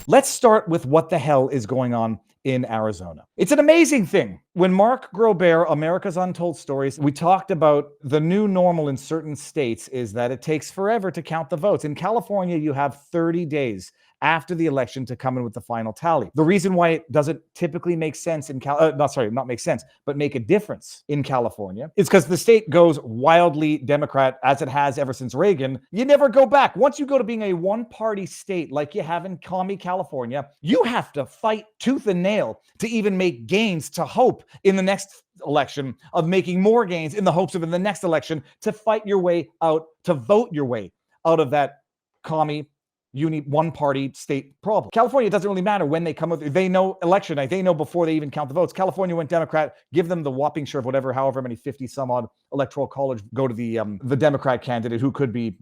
Let's start with what the hell is going on in Arizona. It's an amazing thing. When Mark Grobert, America's Untold Stories, we talked about the new normal in certain states is that it takes forever to count the votes. In California, you have 30 days after the election to come in with the final tally. The reason why it doesn't typically make sense in not make sense, but make a difference in California is because the state goes wildly Democrat as it has ever since Reagan. You never go back. Once you go to being a one-party state like you have in commie California, you have to fight tooth and nail to even make gains to hope in the next election of making more gains in the hopes of in the next election to fight your way out, to vote your way out of that commie one-party state problem. California, it doesn't really matter when they come with, they know election night, they know before they even count the votes. California went Democrat, give them the whopping share of whatever, however many 50 some odd electoral college go to the Democrat candidate who could be,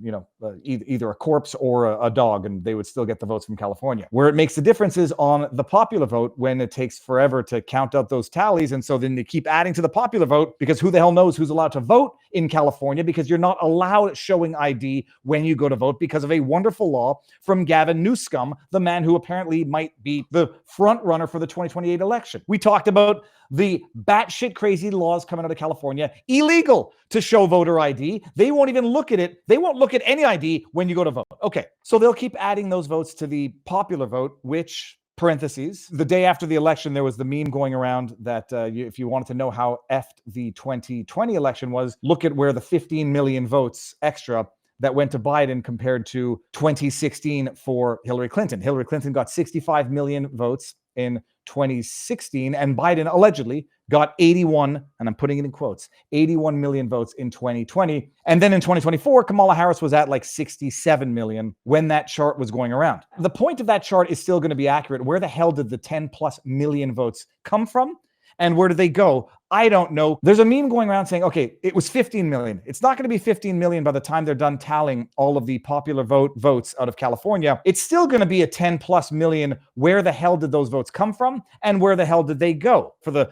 either a corpse or a dog, and they would still get the votes from California. Where it makes the difference is on the popular vote when it takes forever to count out those tallies. And so then they keep adding to the popular vote because who the hell knows who's allowed to vote in California, because you're not allowed showing ID when you go to vote because of a wonderful law from Gavin Newsom, the man who apparently might be the front runner for the 2028 election. We talked about the batshit crazy laws coming out of California, illegal to show voter ID. They won't even look at it. They won't look at any ID when you go to vote. Okay, so they'll keep adding those votes to the popular vote, which, parentheses, the day after the election, there was the meme going around that if you wanted to know how effed the 2020 election was, look at where the 15 million votes extra that went to Biden compared to 2016 for Hillary Clinton. Hillary Clinton got 65 million votes in 2016, and Biden allegedly got 81, and I'm putting it in quotes, 81 million votes in 2020. And then in 2024, Kamala Harris was at like 67 million when that chart was going around. The point of that chart is still going to be accurate. Where the hell did the 10 plus million votes come from? And where do they go? I don't know. There's a meme going around saying, okay, it was 15 million. It's not going to be 15 million by the time they're done tallying all of the popular votes out of California. It's still going to be a 10 plus million. Where the hell did those votes come from? And where the hell did they go for the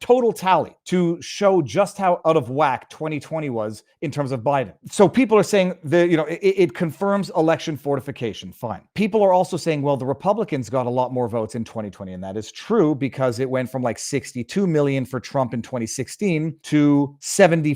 total tally to show just how out of whack 2020 was in terms of Biden? So people are saying it confirms election fortification. Fine. People are also saying, well, the Republicans got a lot more votes in 2020. And that is true because it went from like 62 million for Trump in 2016 to 70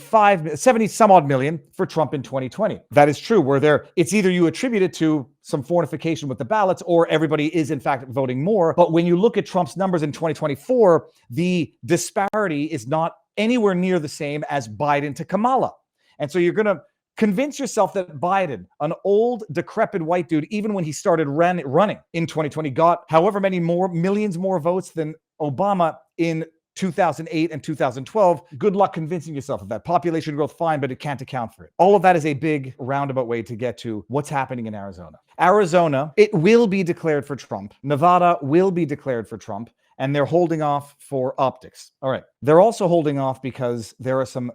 some odd million for Trump in 2020. That is true. It's either you attribute it to some fortification with the ballots, or everybody is in fact voting more. But when you look at Trump's numbers in 2024, the disparity is not anywhere near the same as Biden to Kamala. And so you're going to convince yourself that Biden, an old, decrepit white dude, even when he started running in 2020, got however many millions more votes than Obama in 2008 and 2012. Good luck convincing yourself of that. Population growth, fine, but it can't account for it. All of that is a big roundabout way to get to what's happening in Arizona. Arizona, it will be declared for Trump. Nevada will be declared for Trump, and they're holding off for optics. All right. They're also holding off because there are some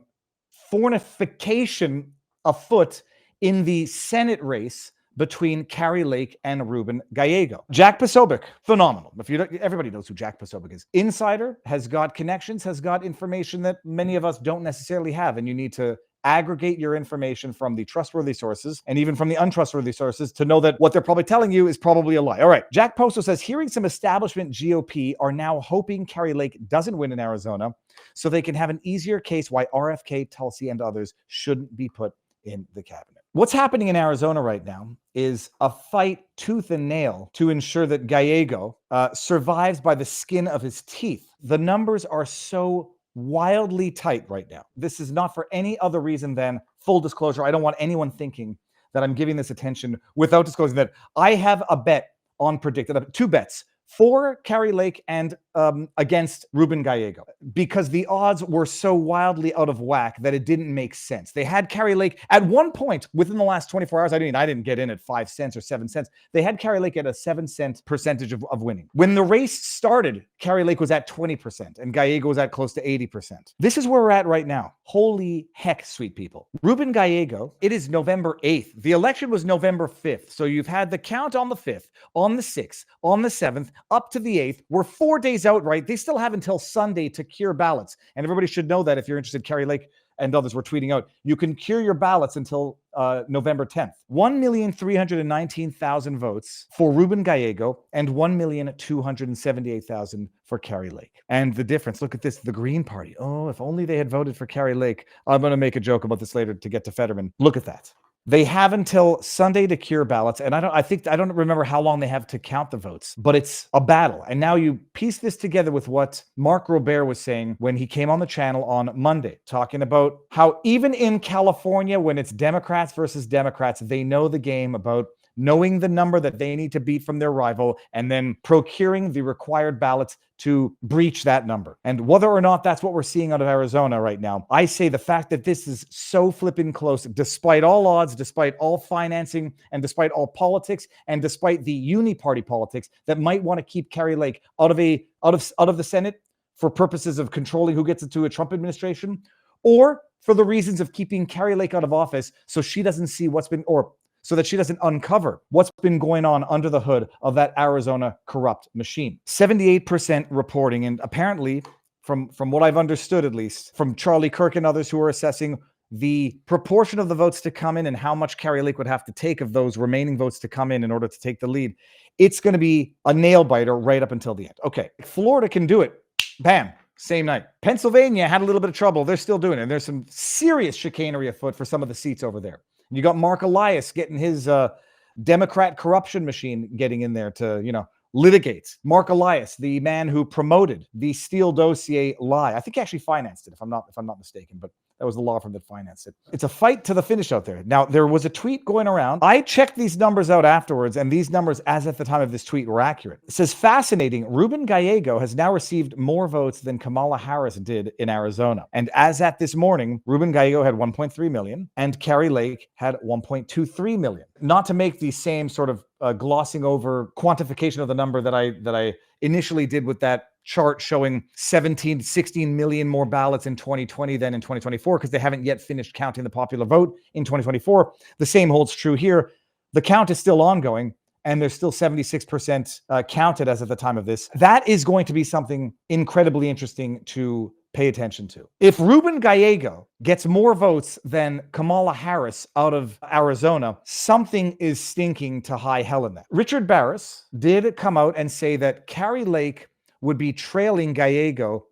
fortification afoot in the Senate race between Kari Lake and Rubin Gallego. Jack Posobiec, phenomenal. Everybody knows who Jack Posobiec is. Insider, has got connections, has got information that many of us don't necessarily have, and you need to aggregate your information from the trustworthy sources and even from the untrustworthy sources to know that what they're probably telling you is probably a lie. All right. Jack Poso says, hearing some establishment GOP are now hoping Kari Lake doesn't win in Arizona so they can have an easier case why RFK, Tulsi, and others shouldn't be put in the cabinet. What's happening in Arizona right now is a fight tooth and nail to ensure that Gallego survives by the skin of his teeth. The numbers are so wildly tight right now. This is not for any other reason than full disclosure. I don't want anyone thinking that I'm giving this attention without disclosing that I have a bet on predicted, two bets for Kari Lake and against Rubin Gallego, because the odds were so wildly out of whack that it didn't make sense. They had Kari Lake at one point within the last 24 hours. I didn't get in at 5 cents or 7 cents. They had Kari Lake at a 7-cent percentage of winning. When the race started, Kari Lake was at 20% and Gallego was at close to 80%. This is where we're at right now. Holy heck, sweet people. Rubin Gallego, it is November 8th. The election was November 5th. So you've had the count on the 5th, on the 6th, on the 7th, up to the 8th. We're 4 days out, right? They still have until Sunday to cure ballots. And everybody should know that if you're interested, Kari Lake and others were tweeting out, you can cure your ballots until November 10th. 1,319,000 votes for Rubin Gallego and 1,278,000 for Kari Lake. And the difference, look at this, the Green Party. Oh, if only they had voted for Kari Lake. I'm going to make a joke about this later to get to Fetterman. Look at that. They have until Sunday to cure ballots, and I don't remember how long they have to count the votes, but it's a battle. And now you piece this together with what Mark Robert was saying when he came on the channel on Monday, talking about how even in California, when it's Democrats versus Democrats, they know the game about knowing the number that they need to beat from their rival and then procuring the required ballots to breach that number. And whether or not that's what we're seeing out of Arizona right now, I say the fact that this is so flipping close, despite all odds, despite all financing, and despite all politics, and despite the uni-party politics that might want to keep Kari Lake out of the Senate for purposes of controlling who gets into a Trump administration, or for the reasons of keeping Kari Lake out of office so she doesn't see what's been, or so that she doesn't uncover what's been going on under the hood of that Arizona corrupt machine. 78% reporting, and apparently, from what I've understood at least, from Charlie Kirk and others who are assessing the proportion of the votes to come in and how much Kari Lake would have to take of those remaining votes to come in order to take the lead, it's going to be a nail-biter right up until the end. Okay, Florida can do it. Bam. Same night. Pennsylvania had a little bit of trouble. They're still doing it. And there's some serious chicanery afoot for some of the seats over there. You got Mark Elias getting his Democrat corruption machine getting in there to, litigate. Mark Elias, the man who promoted the Steele dossier lie. I think he actually financed it, if I'm not mistaken, but that was the law firm that financed it. It's a fight to the finish out there. Now, there was a tweet going around. I checked these numbers out afterwards, and these numbers, as at the time of this tweet, were accurate. It says, fascinating, Rubin Gallego has now received more votes than Kamala Harris did in Arizona. And as at this morning, Rubin Gallego had 1.3 million, and Kari Lake had 1.23 million. Not to make the same sort of glossing over quantification of the number that I initially did with that chart showing 16 million more ballots in 2020 than in 2024, because they haven't yet finished counting the popular vote in 2024. The same holds true here. The count is still ongoing, and there's still 76% counted as at the time of this. That is going to be something incredibly interesting to pay attention to. If Rubin Gallego gets more votes than Kamala Harris out of Arizona, something is stinking to high hell in that. Richard Barris did come out and say that Kari Lake would be trailing Gallego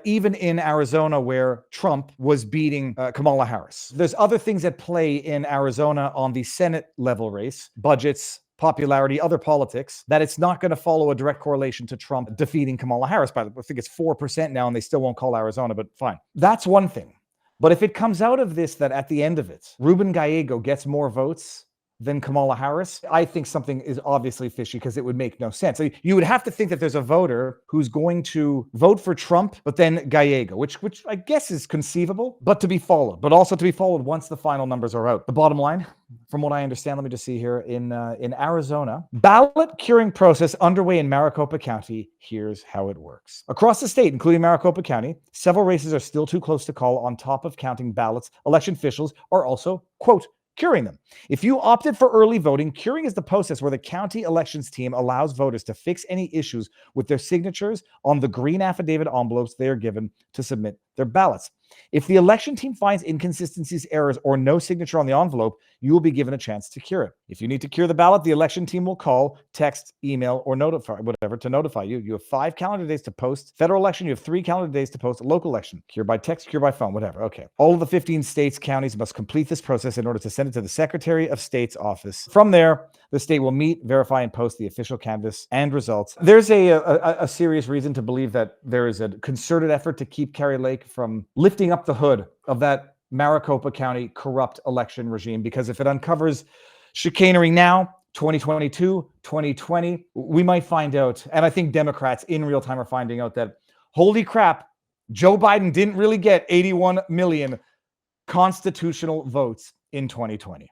even in Arizona, where Trump was beating Kamala Harris. There's other things at play in Arizona on the Senate level race, budgets, popularity, other politics, that it's not going to follow a direct correlation to Trump defeating Kamala Harris. I think it's 4% now, and they still won't call Arizona, but fine. That's one thing. But if it comes out of this that at the end of it, Rubin Gallego gets more votes than Kamala Harris, I think something is obviously fishy, because it would make no sense. So you would have to think that there's a voter who's going to vote for Trump, but then Gallego, which I guess is conceivable, but to be followed, but also to be followed once the final numbers are out. The bottom line, from what I understand, let me just see here, in Arizona, ballot curing process underway in Maricopa County. Here's how it works. Across the state, including Maricopa County, several races are still too close to call. On top of counting ballots, election officials are also, quote, curing them. If you opted for early voting, curing is the process where the county elections team allows voters to fix any issues with their signatures on the green affidavit envelopes they are given to submit their ballots. If the election team finds inconsistencies, errors, or no signature on the envelope, you will be given a chance to cure it. If you need to cure the ballot, the election team will call, text, email, or notify you. You have 5 calendar days to post federal election. You have 3 calendar days to post a local election. Cure by text, cure by phone, whatever. Okay. All of the 15 states, counties must complete this process in order to send it to the Secretary of State's office. From there, the state will meet, verify, and post the official canvass and results. There's a serious reason to believe that there is a concerted effort to keep Kari Lake from lifting up the hood of that Maricopa County corrupt election regime, because if it uncovers chicanery now, 2022, 2020, we might find out, and I think Democrats in real time are finding out, that holy crap, Joe Biden didn't really get 81 million constitutional votes in 2020.